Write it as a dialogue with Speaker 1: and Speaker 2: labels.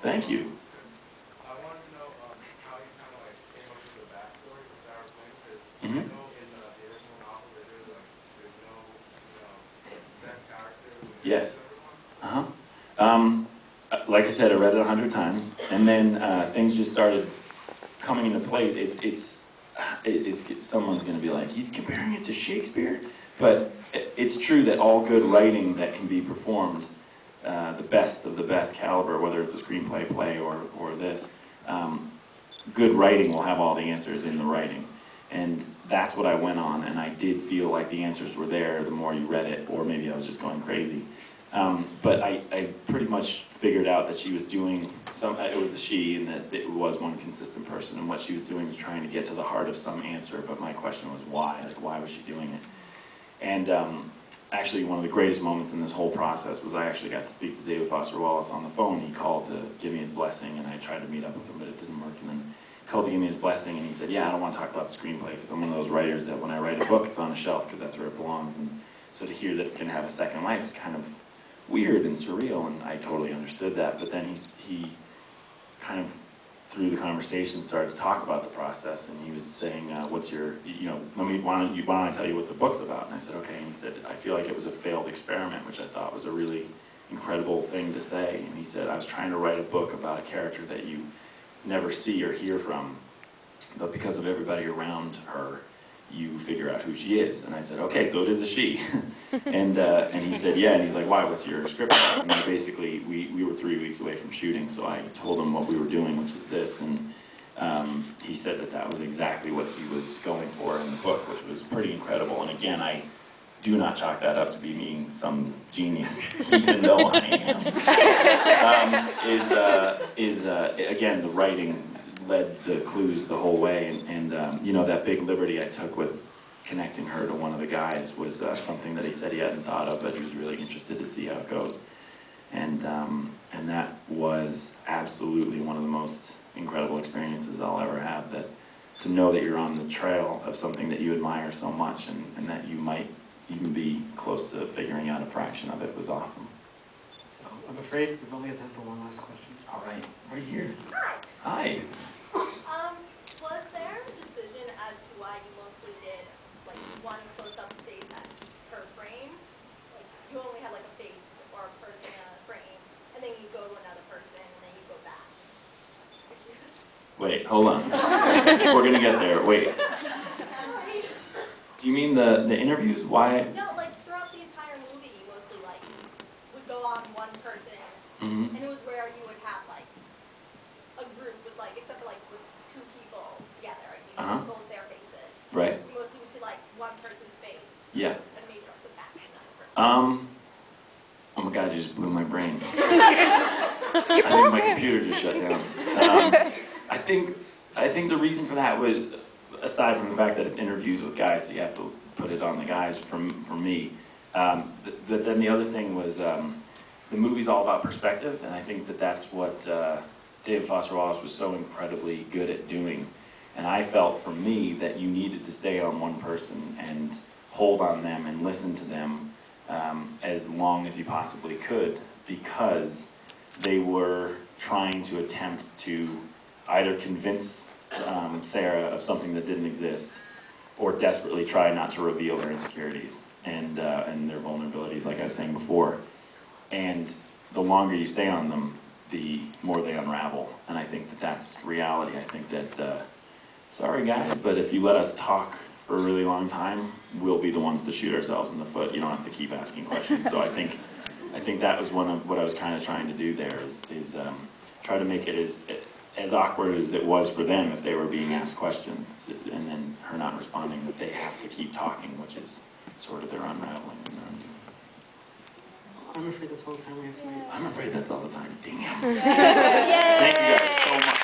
Speaker 1: Thank you.
Speaker 2: I wanted to know how you kind of like came up with the backstory for Sarah Quinn, because I know in the original novel that there's no set character who
Speaker 1: Yes.
Speaker 2: everyone.
Speaker 1: Like I said, I read it 100 times, and then things just started coming into play. It's someone's going to be like, he's comparing it to Shakespeare, but it's true that all good writing that can be performed, the best of the best caliber, whether it's a screenplay, play, or this, good writing will have all the answers in the writing. And that's what I went on, and I did feel like the answers were there the more you read it, or maybe I was just going crazy. But I pretty much figured out that she was doing it was a she, and that it was one consistent person, and what she was doing was trying to get to the heart of some answer, but my question was why? Like, why was she doing it? And actually, one of the greatest moments in this whole process was I actually got to speak to David Foster Wallace on the phone. He called to give me his blessing, and I tried to meet up with him, but it didn't work. And then he called to give me his blessing, and he said, yeah, I don't want to talk about the screenplay, because I'm one of those writers that when I write a book, it's on a shelf, because that's where it belongs. And so to hear that it's going to have a second life is kind of weird and surreal, and I totally understood that. But then he kind of, through the conversation, started to talk about the process, and he was saying, what's your, why don't I tell you what the book's about? And I said, okay. And he said, I feel like it was a failed experiment, which I thought was a really incredible thing to say. And he said, I was trying to write a book about a character that you never see or hear from, but because of everybody around her, you figure out who she is. And I said, okay, so it is a she. And he said, yeah. And he's like, why, what's your script about? And basically, we were 3 weeks away from shooting, so I told him what we were doing, which was this. And he said that that was exactly what he was going for in the book, which was pretty incredible. And again, I do not chalk that up to be being some genius, even though I am. Again, the writing led the clues the whole way, and that big liberty I took with connecting her to one of the guys was something that he said he hadn't thought of, but he was really interested to see how it goes. And that was absolutely one of the most incredible experiences I'll ever have, that to know that you're on the trail of something that you admire so much, and that you might even be close to figuring out a fraction of it was awesome.
Speaker 3: So I'm afraid we've only got time for one last question.
Speaker 1: All right, right here.
Speaker 4: Hi.
Speaker 1: Hi.
Speaker 4: Was there a decision as to why you mostly did like one close-up face at her frame? Like you only had like a face or a person in a frame, and then you go to another person, and then you go back.
Speaker 1: Wait, hold on. We're gonna get there. Wait. Do you mean the interviews? Why?
Speaker 4: No, like throughout the entire movie, you mostly like would go on one person,
Speaker 1: Mm-hmm.
Speaker 4: and it was where you would have like a group with like, except for like with two people together, and you see both their faces.
Speaker 1: Right.
Speaker 4: You mostly would see like one person's face.
Speaker 1: Yeah.
Speaker 4: And maybe off the back of another person.
Speaker 1: Oh my God, you just blew my brain. I think my computer just shut down. I think the reason for that was, aside from the fact that it's interviews with guys, so you have to put it on the guys from me. But then the other thing was the movie's all about perspective, and I think that that's what David Foster Wallace was so incredibly good at doing. And I felt for me that you needed to stay on one person and hold on them and listen to them as long as you possibly could, because they were trying to attempt to either convince Sarah of something that didn't exist, or desperately try not to reveal their insecurities and their vulnerabilities, like I was saying before. And the longer you stay on them, the more they unravel. And I think that that's reality. I think that, sorry guys, but if you let us talk for a really long time, we'll be the ones to shoot ourselves in the foot. You don't have to keep asking questions. So I think that was one of what I was kind of trying to do there, is try to make it as awkward as it was for them if they were being asked questions, and then her not responding, that they have to keep talking, which is sort of their unraveling.
Speaker 3: I'm afraid that's all the time we have tonight.
Speaker 1: I'm afraid that's all the time. Damn.
Speaker 4: Yay.
Speaker 1: Thank you guys so much.